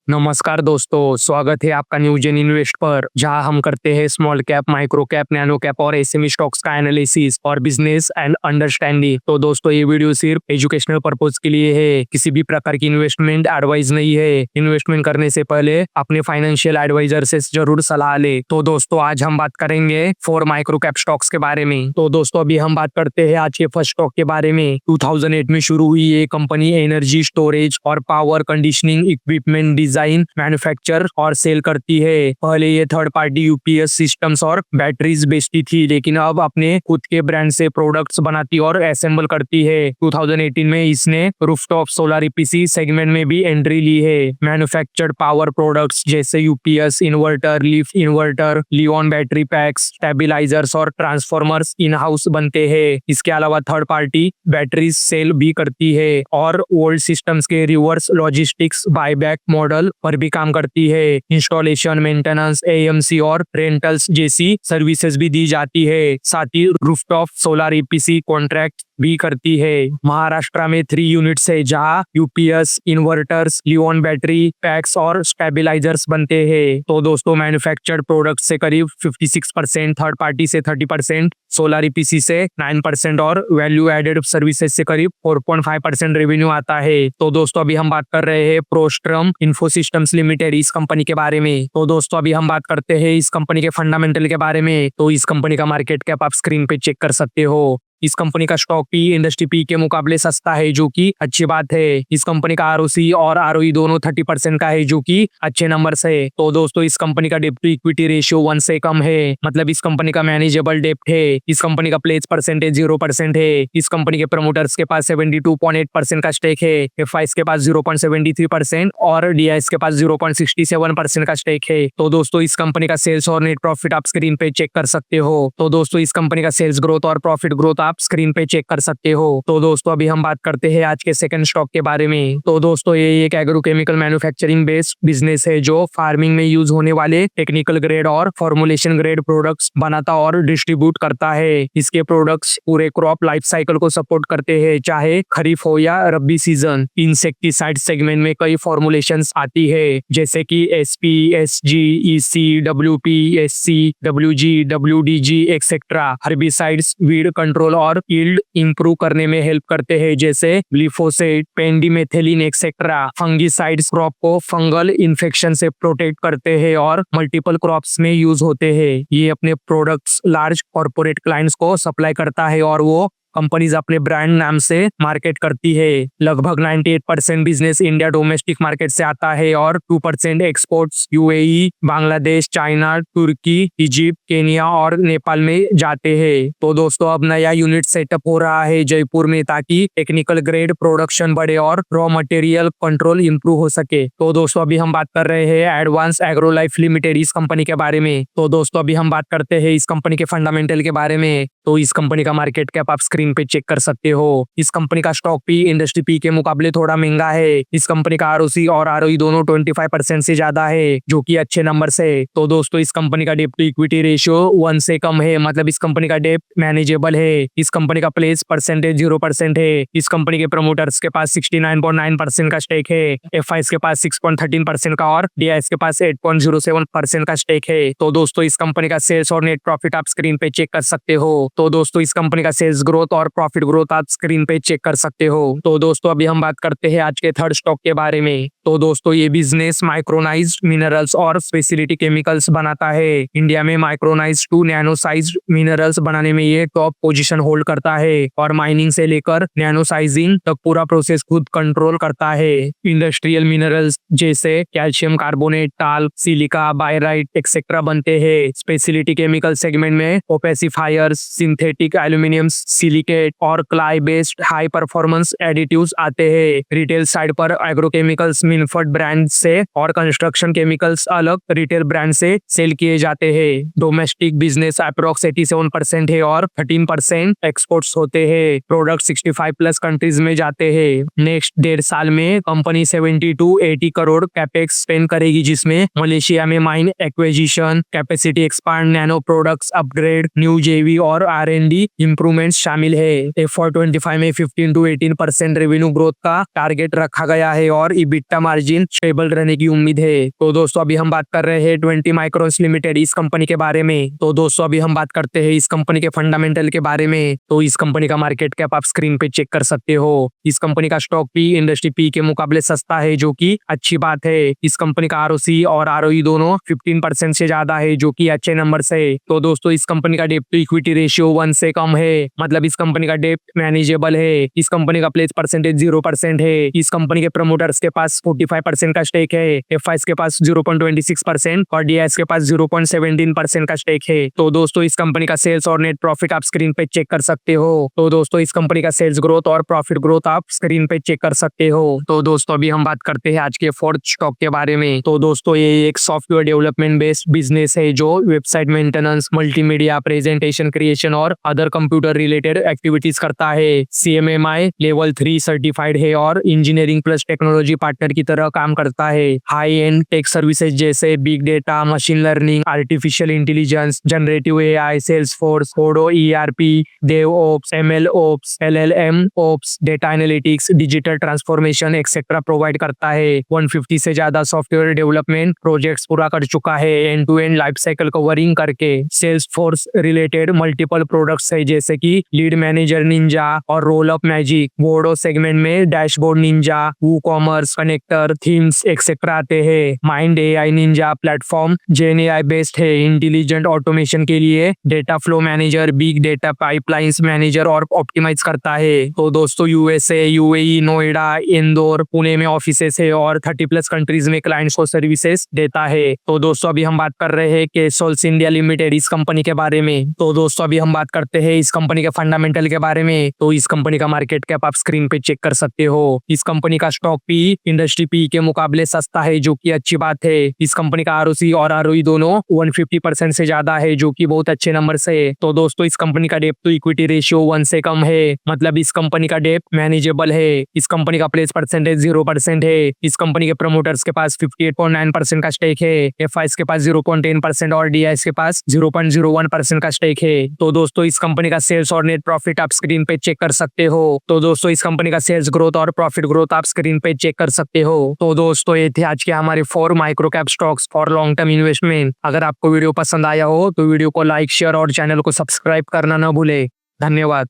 नमस्कार दोस्तों, स्वागत है आपका न्यूजेन इन्वेस्ट पर, जहां हम करते हैं small cap, micro cap, nano cap और एसएमई स्टॉक्स का एनालिसिस और बिजनेस एंड अंडरस्टैंडिंग। तो दोस्तों, ये वीडियो सिर्फ एजुकेशनल पर्पज के लिए है, किसी भी प्रकार की इन्वेस्टमेंट एडवाइस नहीं है। इन्वेस्टमेंट करने से पहले अपने फाइनेंशियल एडवाइजर से जरूर सलाह ले। तो दोस्तों, आज हम बात करेंगे 4 माइक्रो कैप स्टॉक्स के बारे में। तो दोस्तों, अभी हम बात करते हैं आज के फर्स्ट स्टॉक के बारे में। 2008 में शुरू हुई ये कंपनी एनर्जी स्टोरेज और power conditioning equipment design, manufacture और सेल करती है। पहले ये थर्ड पार्टी यूपीएस सिस्टम्स और बैटरीज बेचती थी, लेकिन अब अपने खुद के ब्रांड से प्रोडक्ट्स बनाती और असेंबल करती है। 2018 में इसने रूफटॉप सोलर ईपीसी सेगमेंट में भी एंट्री ली है। मैन्युफैक्चर्ड पावर प्रोडक्ट्स जैसे UPS inverter, leaf inverter, Li ion battery packs, stabilisers और ट्रांसफॉर्मर्स इन हाउस बनते हैं। इसके अलावा थर्ड पार्टी बैटरीज सेल भी करती है और ओल्ड सिस्टम्स के रिवर्स लॉजिस्टिक्स बायबैक मॉडल पर भी काम करती है। इंस्टॉलेशन, मेंटेनेंस, एएमसी और रेंटल्स जैसी सर्विसेज भी दी जाती है। साथ ही रूफटॉप सोलर ईपीसी कॉन्ट्रैक्ट भी करती है। महाराष्ट्र में 3 यूनिट्स है, जहां UPS inverters, Li ion battery packs और स्टेबलाइजर्स बनते हैं। तो दोस्तों, मैन्युफैक्चर्ड प्रोडक्ट से करीब 56%, थर्ड पार्टी से 30%, सोलर ईपीसी से 9% और वैल्यू एडेड सर्विसेज से करीब 4.5% रेवेन्यू आता है। तो दोस्तों, अभी हम बात कर रहे हैं प्रोस्ट्रम इन्फो सिस्टम्स लिमिटेड, इस कंपनी के बारे में। तो दोस्तों, अभी हम बात करते हैं इस कंपनी के फंडामेंटल के बारे में। तो इस कंपनी का मार्केट कैप आप स्क्रीन पे चेक कर सकते हो। इस कंपनी का स्टॉक पी इंडस्ट्री पी के मुकाबले सस्ता है, जो कि अच्छी बात है। इस कंपनी का आरओसी और आरओई दोनों 30% का है, जो कि अच्छे नंबर है। तो दोस्तों, इस कंपनी का डेब्ट टू इक्विटी रेशियो 1 से कम है, मतलब इस कंपनी का मैनेजेबल डेब्ट है। इस कंपनी का प्लेज परसेंटेज 0% है। इस कंपनी के प्रमोटर्स के पास 72.8% का स्टेक है। एफआईस के पास 0.73% और डीआईएस के पास 0.67% का स्टेक है। तो दोस्तों, इस कंपनी का सेल्स और नेट प्रॉफिट आप स्क्रीन पे चेक कर सकते हो। तो दोस्तों, इस कंपनी का सेल्स ग्रोथ और प्रॉफिट ग्रोथ आप स्क्रीन पे चेक कर सकते हो। तो दोस्तों, अभी हम बात करते हैं आज के सेकंड स्टॉक के बारे में। तो दोस्तों, ये एक एग्रोकेमिकल मैन्युफैक्चरिंग बेस्ड बिजनेस है, जो फार्मिंग में यूज होने वाले टेक्निकल ग्रेड और फॉर्मुलेशन ग्रेड प्रोडक्ट्स बनाता और डिस्ट्रीब्यूट करता है। इसके प्रोडक्ट्स पूरे क्रॉप लाइफ साइकिल को सपोर्ट करते हैं, चाहे खरीफ हो या रबी सीजन। इंसेक्टिसाइड सेगमेंट में कई फॉर्मुलेशंस आती है, जैसे कि SP, SG, EC, WP, SC, WG, WDG etcetera. Herbicides weed control और यील्ड इंप्रूव करने में हेल्प करते हैं, जैसे glyphosate, pendimethalin etcetera. Fungicides crop को फंगल इन्फेक्शन से प्रोटेक्ट करते हैं और मल्टीपल क्रॉप्स में यूज होते हैं। ये अपने प्रोडक्ट्स लार्ज कॉर्पोरेट क्लाइंट्स को सप्लाई करता है और वो कंपनीज अपने ब्रांड नाम से मार्केट करती है। लगभग 98% बिजनेस इंडिया डोमेस्टिक मार्केट से आता है और 2% एक्सपोर्ट्स यूएई, बांग्लादेश, चाइना, तुर्की, इजिप्ट, केनिया और नेपाल में जाते हैं। तो दोस्तों, अब नया यूनिट सेटअप हो रहा है जयपुर में, ताकि टेक्निकल ग्रेड प्रोडक्शन बढ़े और रॉ मटेरियल कंट्रोल इंप्रूव हो सके। तो दोस्तों, अभी हम बात कर रहे हैं एडवांस एग्रो लाइफ लिमिटेड, इस कंपनी के बारे में। तो दोस्तों, अभी हम बात करते हैं इस कंपनी के फंडामेंटल के बारे में। तो इस कंपनी का मार्केट कैप आप स्क्रीन पे चेक कर सकते हो। इस कंपनी का स्टॉक पी इंडस्ट्री पी के मुकाबले थोड़ा महंगा है। इस कंपनी का आरओसी और आरओई दोनों 25% से ज्यादा है, जो कि अच्छे नंबर है। तो दोस्तों, इस कंपनी का डेब्ट टू इक्विटी रेशियो 1 से कम है, मतलब इस कंपनी का डेब्ट मैनेजेबल है। इस कंपनी का प्लेस परसेंटेज 0% है। इस कंपनी के प्रमोटर्स के पास 69.9% का स्टेक है। एफआईएस के पास 6.13% का और डीआईएस के पास 8.07% का स्टेक है। तो दोस्तों, इस कंपनी का सेल्स और नेट प्रॉफिट आप स्क्रीन पे चेक कर सकते हो। तो दोस्तों, इस कंपनी का सेल्स ग्रोथ और प्रॉफिट ग्रोथ आप स्क्रीन पे चेक कर सकते हो। तो दोस्तों, अभी हम बात करते हैं आज के थर्ड स्टॉक के बारे में। तो दोस्तों, ये बिजनेस माइक्रोनाइज्ड मिनरल्स और स्पेशलिटी केमिकल्स बनाता है। इंडिया में micronised to nano sized minerals बनाने में ये टॉप पोजीशन होल्ड करता है और माइनिंग से लेकर नैनो साइजिंग तक पूरा प्रोसेस खुद कंट्रोल करता है। इंडस्ट्रियल मिनरल्स जैसे calcium carbonate, talc, silica, barite etcetera बनते हैं। स्पेशलिटी केमिकल सेगमेंट में ओपेसिफायर्स, सिंथेटिक एल्यूमिनियम सिलिकेट और क्लाई बेस्ड हाई परफॉर्मेंस एडिटिव्स आते हैं। रिटेल साइड पर एग्रोकेमिकल्स मिनफर्ड ब्रांड से और कंस्ट्रक्शन केमिकल्स अलग रिटेल ब्रांड से सेल किए जाते हैं। डोमेस्टिक बिजनेस अप्रोक्स 87% है और 13% एक्सपोर्ट्स होते हैं। प्रोडक्ट 65 प्लस कंट्रीज में जाते हैं। नेक्स्ट 1.5 साल में company 70 to 80 crore capex spend करेगी, जिसमें मलेशिया में mine acquisition, capacity expand, nano products upgrade, new जेवी और आर&डी इंप्रूवमेंट्स शामिल है। FY25 में 15 to 18% रेवेन्यू ग्रोथ का टारगेट रखा गया है और EBITDA मार्जिन स्टेबल रहने की उम्मीद है। तो दोस्तों अभी हम बात कर रहे हैं 20 माइक्रोन्स लिमिटेड इस कंपनी के बारे में। तो दोस्तों अभी हम बात करते हैं इस कंपनी के फंडामेंटल के बारे में। तो इस कंपनी का मार्केट कैप आप स्क्रीन पे चेक कर सकते हो। इस कंपनी का स्टॉक पी इंडस्ट्री पी के मुकाबले सस्ता है, जो कि अच्छी बात है। इस कंपनी का आरओसी और आरओई दोनों 15% से ज्यादा है, जो कि अच्छे नंबर है। तो दोस्तों इस कंपनी का डेट टू इक्विटी रेशियो 1 से कम है, मतलब इस कंपनी का डेट मैनेजेबल है। इस कंपनी का प्लेस परसेंटेज 0% है। इस कंपनी के प्रमोटर्स के पास 45% का स्टेक है। एफआईएस के पास 0.26% और डीआईएस के पास 0.17% का स्टेक है। तो दोस्तों इस कंपनी का सेल्स और नेट प्रॉफिट आप स्क्रीन पे चेक कर सकते हो। तो दोस्तों इस कंपनी का सेल्स ग्रोथ और प्रॉफिट ग्रोथ आप स्क्रीन पे चेक कर सकते हो। तो दोस्तों अभी हम बात करते हैं आज के फोर्थ स्टॉक के बारे में। तो दोस्तों ये एक सॉफ्टवेयर डेवलपमेंट बेस्ड बिजनेस है, जो website maintenance, multimedia, presentation creation और अदर कंप्यूटर रिलेटेड एक्टिविटीज करता है। CMMI लेवल 3 सर्टिफाइड है और इंजीनियरिंग प्लस टेक्नोलॉजी पार्टनर की तरह काम करता है। हाई एंड टेक सर्विसेज जैसे big data, machine learning, artificial intelligence, generative AI, Salesforce, Odoo ERP, devops, ML ops, LLM ops, data analytics, digital transformation etcetera provide करता है। 150 से ज्यादा सॉफ्टवेयर डेवलपमेंट प्रोजेक्ट्स पूरा कर चुका है, end to end life cycle covering करके। Salesforce related multiple products है, जैसे कि लीड मैनेजर निंजा और रोल अप मैजिक। बोर्डो सेगमेंट में dashboard ninja, WooCommerce, connector, themes etcetera आते हैं। Mind AI ninja platform gen AI based है इंटेलिजेंट ऑटोमेशन के लिए। Data flow manager, big data pipelines manager और ऑप्टिमाइज करता है। तो दोस्तों USA, UAE, नोएडा, इंदौर, पुणे में ऑफिसेस है और 30+ कंट्रीज में क्लाइंट्स को सर्विसेज देता है। तो दोस्तों अभी हम बात कर रहे हैं केसोल्स इंडिया लिमिटेड इस कंपनी के बारे में। तो दोस्तों अभी हम बात करते हैं इस कंपनी के फंडामेंटल के बारे में। तो इस कंपनी का मार्केट कैप आप स्क्रीन पे चेक कर सकते हो। इस कंपनी का स्टॉक पी इंडस्ट्री पी के मुकाबले सस्ता है, जो कि अच्छी बात है। इस कंपनी का आरओसी और आरओई दोनों 150% से ज्यादा है, जो कि बहुत अच्छे नंबर से है। तो दोस्तों इस कंपनी का डेट टू इक्विटी रेशियो 1 से कम है, मतलब इस कंपनी का डेट मैनेजेबल है। इस कंपनी का प्लेस परसेंटेज 0% है। इस कंपनी के प्रमोटर्स के पास 58.9% का स्टेक है। एफआईएस के पास 0.10% और डीआईएस के पास 0.01% का स्टेक है। तो दोस्तों इस कंपनी का सेल्स और नेट प्रॉफिट आप स्क्रीन पे चेक कर सकते हो। तो दोस्तों इस कंपनी का सेल्स ग्रोथ और प्रॉफिट ग्रोथ आप स्क्रीन पे चेक कर सकते हो। तो दोस्तों ये थे आज के हमारे 4 micro cap stocks for long term investment. अगर आपको वीडियो पसंद आया हो तो वीडियो को लाइक, शेयर और चैनल को सब्सक्राइब करना न भूले। धन्यवाद।